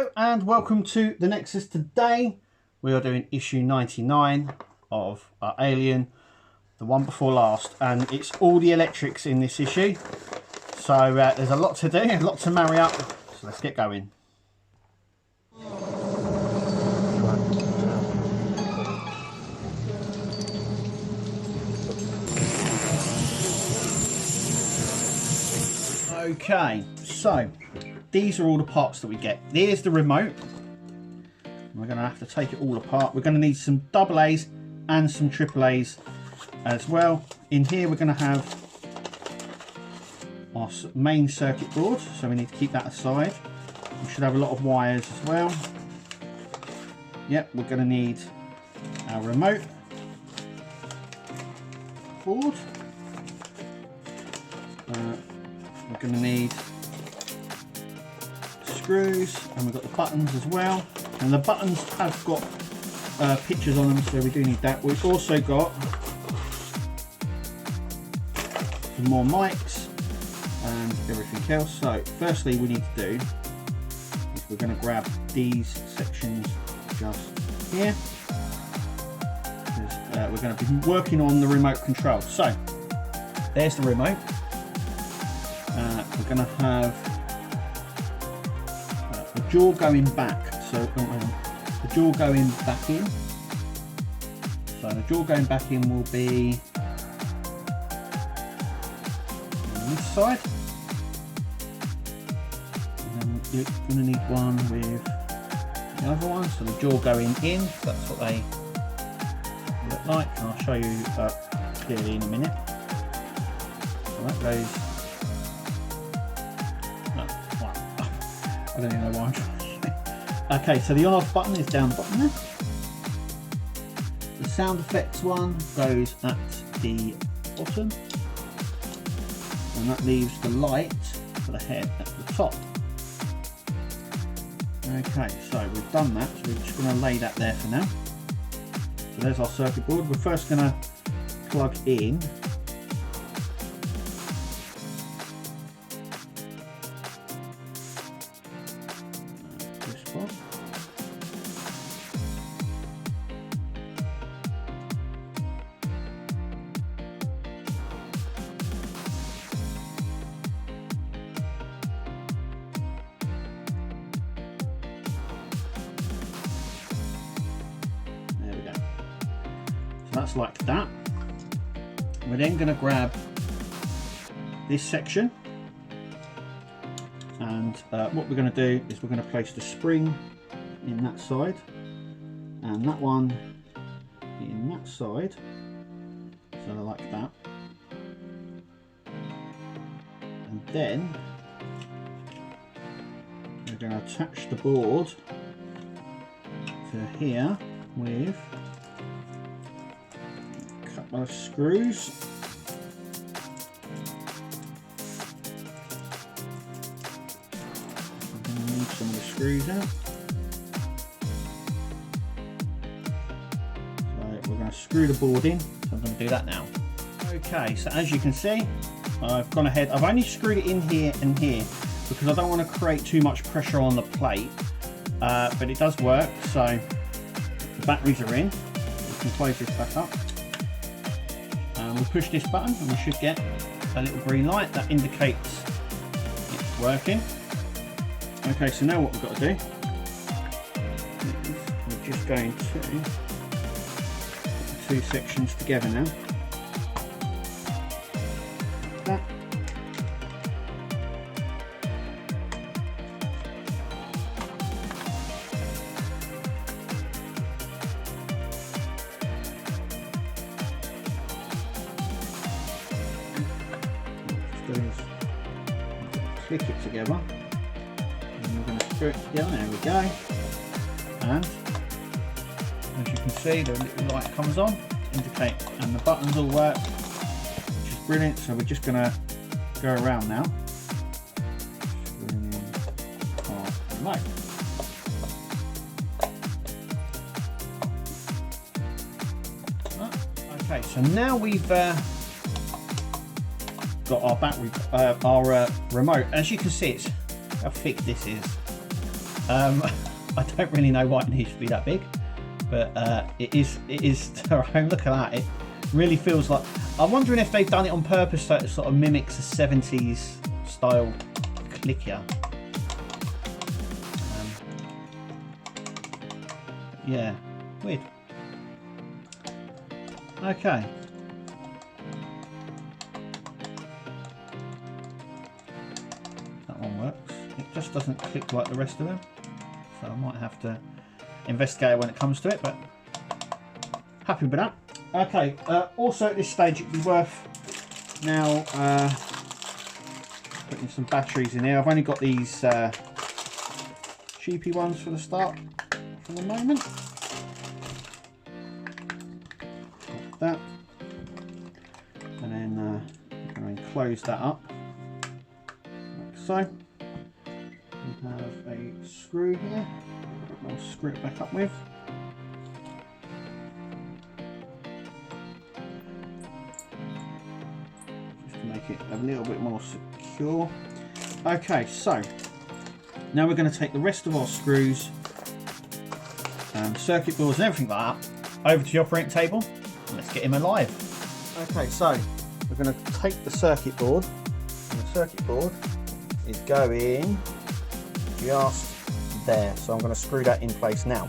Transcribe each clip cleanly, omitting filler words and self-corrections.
Hello and welcome to the Nexus. Today we are doing issue 99 of our Alien, the one before last, and it's all the electrics in this issue, so there's a lot to do, a lot to marry up, so let's get going. Okay, so these are all the parts that we get. There's the remote. We're going to have to take it all apart. We're going to need some AA's and some AAA's as well. In here we're going to have our main circuit board, so we need to keep that aside. We should have a lot of wires as well. Yep, we're going to need our remote board. We're going to need screws, and we've got the buttons as well, and the buttons have got pictures on them, so we do need that. We've also got some more mics and everything else. So firstly we need to do is we're going to grab these sections just here, because we're going to be working on the remote control. So there's the remote. We're going to have the jaw going back, so the jaw going back in. So the jaw going back in will be on this side, and then you're going to need one with the other one. So the jaw going in, that's what they look like, and I'll show you clearly in a minute. So that goes. I don't even know why I'm trying. Okay, so the on-off button is down the bottom there. The sound effects one goes at the bottom, and that leaves the light for the head at the top. Okay, so we've done that, so we're just going to lay that there for now. So there's our circuit board. We're first going to plug in that's like that. We're then going to grab this section, and what we're going to do is we're going to place the spring in that side and that one in that side, so like that, and then we're going to attach the board to here with of screws. I'm going to need some of the screws out. So we're going to screw the board in, so I'm going to do that now. Okay, so as you can see, I've gone ahead, I've only screwed it in here and here because I don't want to create too much pressure on the plate, but it does work. So the batteries are in. You can close this back up. We'll push this button and we should get a little green light that indicates it's working. Okay, so now what we've got to do is we're just going to put the two sections together now. Like that. Click it together, and we're going to screw it together. There we go. And as you can see, the little light comes on to indicate, and the buttons all work, which is brilliant. So we're just going to go around now, screwing in our remote. Okay, so now we've got our battery, our remote. As you can see, it's how thick this is. I don't really know why it needs to be that big, but it is their own. Look at that, it really feels like, I'm wondering if they've done it on purpose so it sort of mimics a 70s style clicker. Yeah, weird. Okay. That one works. It just doesn't click like the rest of them. So I might have to investigate when it comes to it, but happy with that. Okay, also at this stage it'd be worth now putting some batteries in here. I've only got these cheapy ones for the start for the moment. Like that. And then I'm going to close that up like so. We have a screw here. I'll screw it back up with. Just to make it a little bit more secure. Okay, so now we're going to take the rest of our screws and circuit boards and everything like that over to the operating table and let's get him alive. Okay, so we're going to take the circuit board, and the circuit board is going just there, so I'm going to screw that in place now.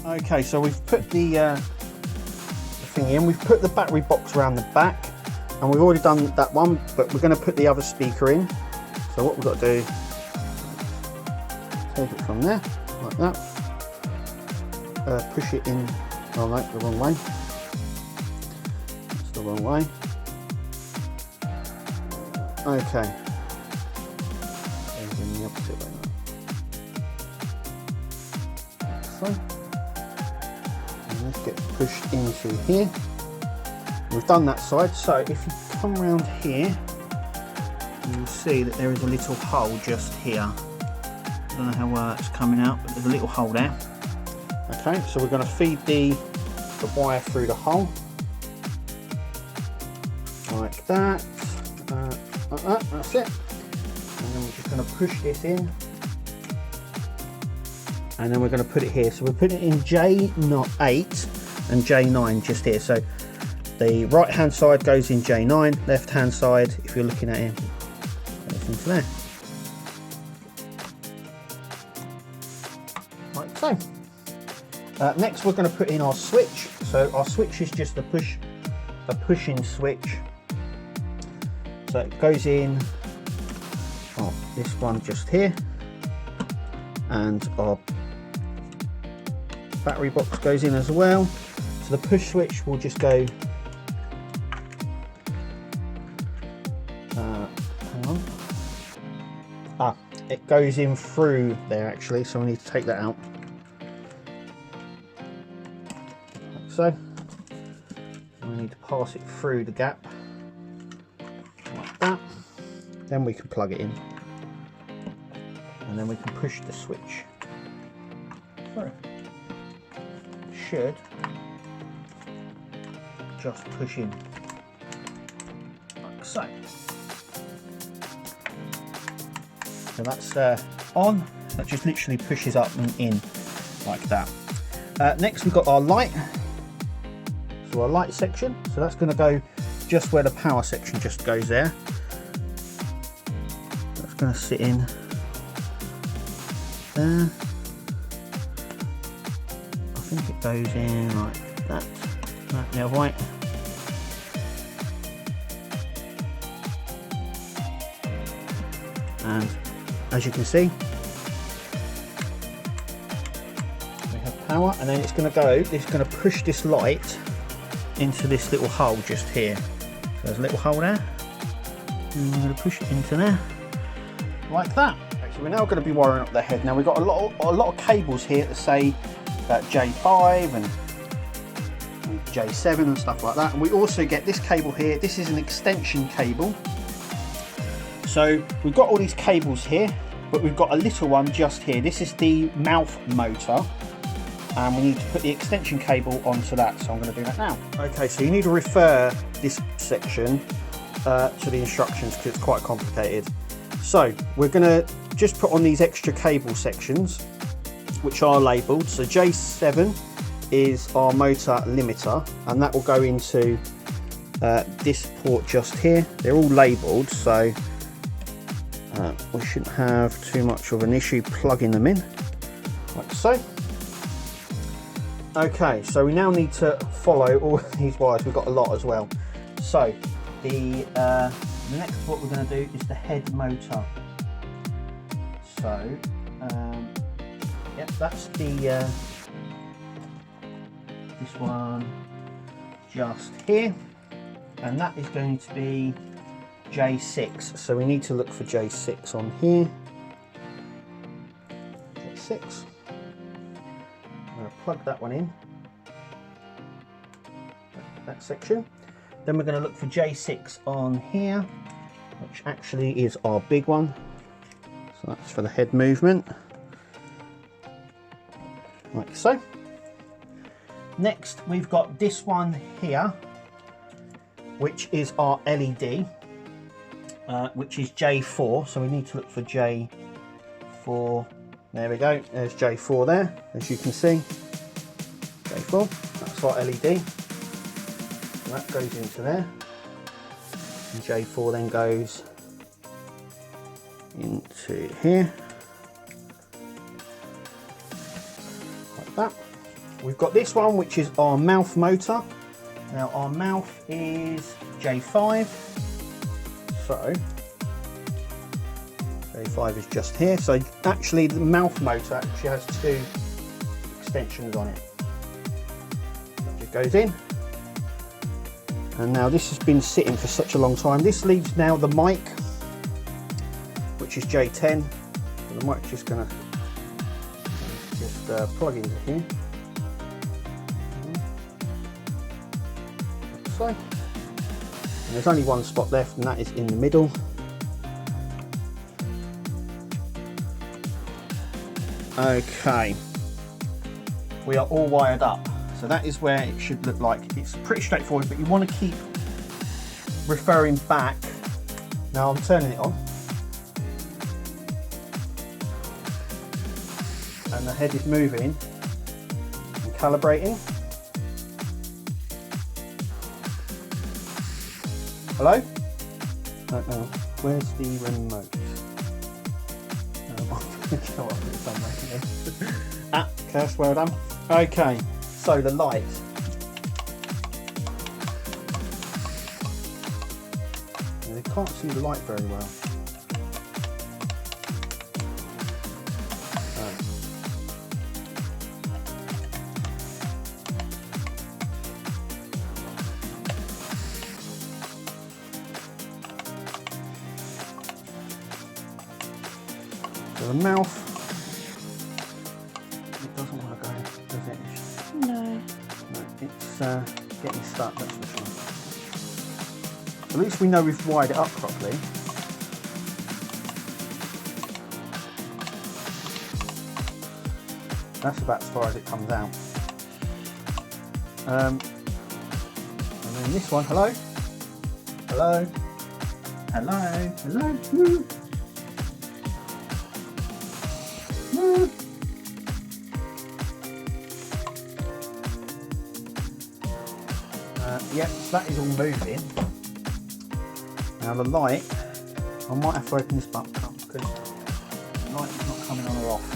Okay, so we've put the thing in, we've put the battery box around the back, and we've already done that one, but we're going to put the other speaker in. So what we've got to do, take it from there, like that, push it in, oh no, the wrong way, that's the wrong way, okay. In the opposite way now. So, and let's get pushed into here. We've done that side, so if you come around here, you'll see that there is a little hole just here. I don't know how well that's coming out, but there's a little hole there. Okay, so we're going to feed the wire through the hole, like that. That's it. And then we're just going to push this in, and then we're going to put it here. So we're putting it in J8 and J9 just here. So the right hand side goes in J9, left hand side, if you're looking at it, goes into there. Like so. Next we're going to put in our switch. So our switch is just a push-in switch. So it goes in, this one just here, and our battery box goes in as well. So the push switch will just go, hang on, it goes in through there actually, so we need to take that out, like so. We need to pass it through the gap, like that. Then we can plug it in, and then we can push the switch. So should just push in like so. So that's on. That just literally pushes up and in like that. Next we've got our light. So our light section. So that's going to go just where the power section just goes there. That's going to sit in there. I think it goes in like that. The other way. And as you can see, we have power, and then it's going to go, it's going to push this light into this little hole just here. So there's a little hole there, and we're going to push it into there like that. Okay, so we're now going to be wiring up the head. Now we've got a lot of cables here that say J5 and J7 and stuff like that, and we also get this cable here. This is an extension cable. So we've got all these cables here, but we've got a little one just here. This is the mouth motor, and we need to put the extension cable onto that, so I'm going to do that now. Okay, so you need to refer this section to the instructions because it's quite complicated. So we're going to just put on these extra cable sections, which are labelled. So J7 is our motor limiter, and that will go into this port just here. They're all labelled, so we shouldn't have too much of an issue plugging them in, like so. Okay, so we now need to follow all these wires. We've got a lot as well. So the next what we're going to do is the head motor. So yep, that's the this one just here, and that is going to be J6. So we need to look for J6 on here. J6. I'm going to plug that one in, that section. Then we're going to look for J6 on here, which actually is our big one. So that's for the head movement, like so. Next we've got this one here, which is our LED, which is J4. So we need to look for J4. There we go, there's J4 there, as you can see. J4, that's our LED. And that goes into there. And J4 then goes into here, like that. We've got this one, which is our mouth motor. Now our mouth is J5, so J5 is just here. So actually the mouth motor actually has two extensions on it. That just goes in. And now this has been sitting for such a long time. This leaves now the mic, which is J10. So the mic's just going to just plug into here. Like so. And there's only one spot left, and that is in the middle. Okay, we are all wired up. So that is where it should look like. It's pretty straightforward, but you want to keep referring back. Now I'm turning it on. And the head is moving and calibrating. Hello? No, where's the remote? Ah, Kirst, well done. Okay. So the light. They can't see the light very well. So the mouth. It doesn't want to go, does it? No. It's getting stuck, that's for sure. At least we know we've wired it up properly. That's about as far as it comes out. And then this one, hello? Hello? Hello? Hello? Woo. Woo. Yep, so that is all moving. Now the light, I might have to open this button up because the light is not coming on or off.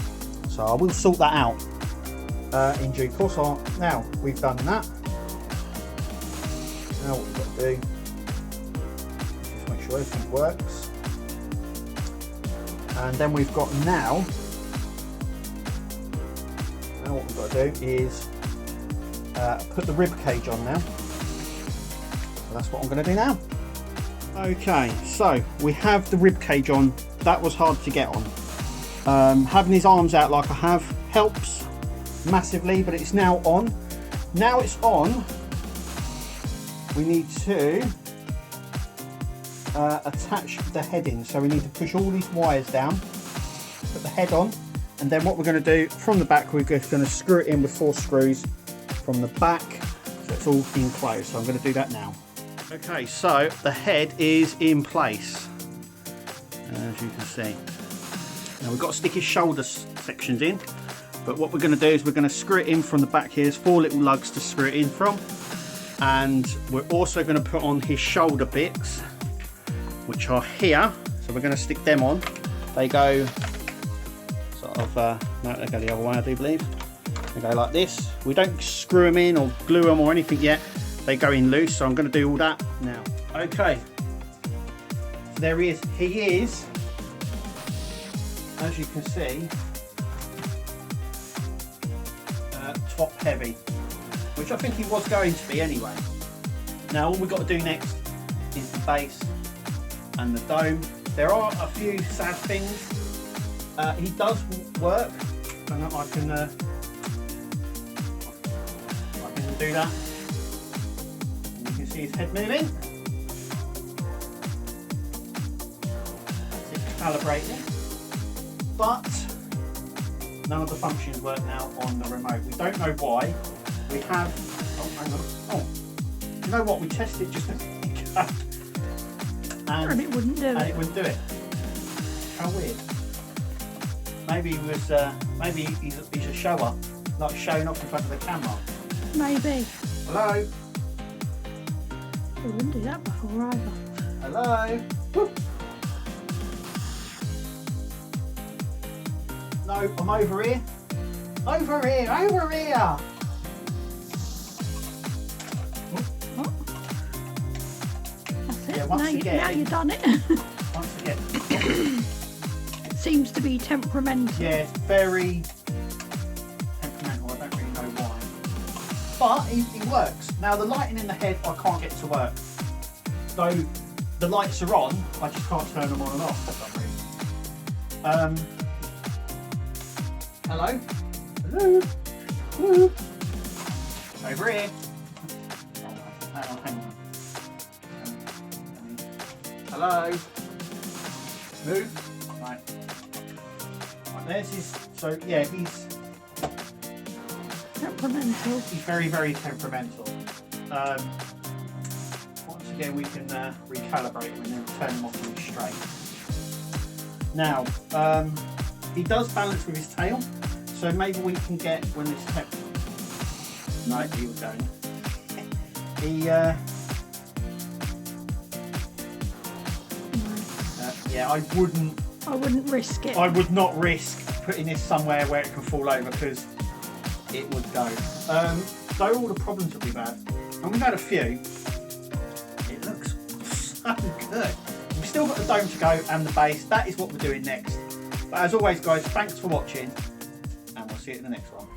So I will sort that out in due course. Now we've done that. Now what we've got to do is just make sure everything works. And then we've got now what we've got to do is put the rib cage on now. So that's what I'm going to do now. Okay, so we have the rib cage on. That was hard to get on. Having his arms out like I have helps massively, but it's now on. Now it's on, we need to attach the head in. So we need to push all these wires down, put the head on, and then what we're going to do from the back, we're just going to screw it in with 4 screws from the back, so it's all enclosed. So I'm going to do that now. Okay, so the head is in place, as you can see. Now we've got to stick his shoulder sections in, but what we're going to do is we're going to screw it in from the back here. There's 4 little lugs to screw it in from, and we're also going to put on his shoulder bits, which are here. So we're going to stick them on. They go sort of, no, they go the other way, I do believe. They go like this. We don't screw them in or glue them or anything yet. They go in loose, so I'm going to do all that now. Okay, so there he is. He is, as you can see, top heavy, which I think he was going to be anyway. Now all we've got to do next is the base and the dome. There are a few sad things. He does work, and I can do that. And you can see his head moving. That's it, calibrating. But none of the functions work now on the remote. We don't know why. We have. Oh, hang on. Oh, you know what? We tested just a minute ago, and it wouldn't do it. And it wouldn't do it. How weird. Maybe he was. Maybe he's a shower, like showing off in front of the camera. Maybe. Hello. We wouldn't do that before either. Hello. Woo. No, I'm over here. Over here. Over here. What? That's it. Yeah, once again. Now you've done it. Once again. It seems to be temperamental. Yeah, it's very temperamental. I don't really know why. But he works. Now the lighting in the head I can't get to work. Though the lights are on, I just can't turn them on and off for some reason. Hello? Hello? Hello? Over here. Oh, hang on. Hello? Move. Right. Right, there's his. So yeah, he's temperamental. He's very, very temperamental. Once again, we can recalibrate him and then turn him off and straight. Now, he does balance with his tail, so maybe we can get when this no, he was going. Yeah, I wouldn't risk it. I would not risk putting this somewhere where it can fall over because it would go. Though all the problems will be bad, and we've had a few, it looks so good. We've still got the dome to go and the base. That is what we're doing next. But as always, guys, thanks for watching, and we'll see you in the next one.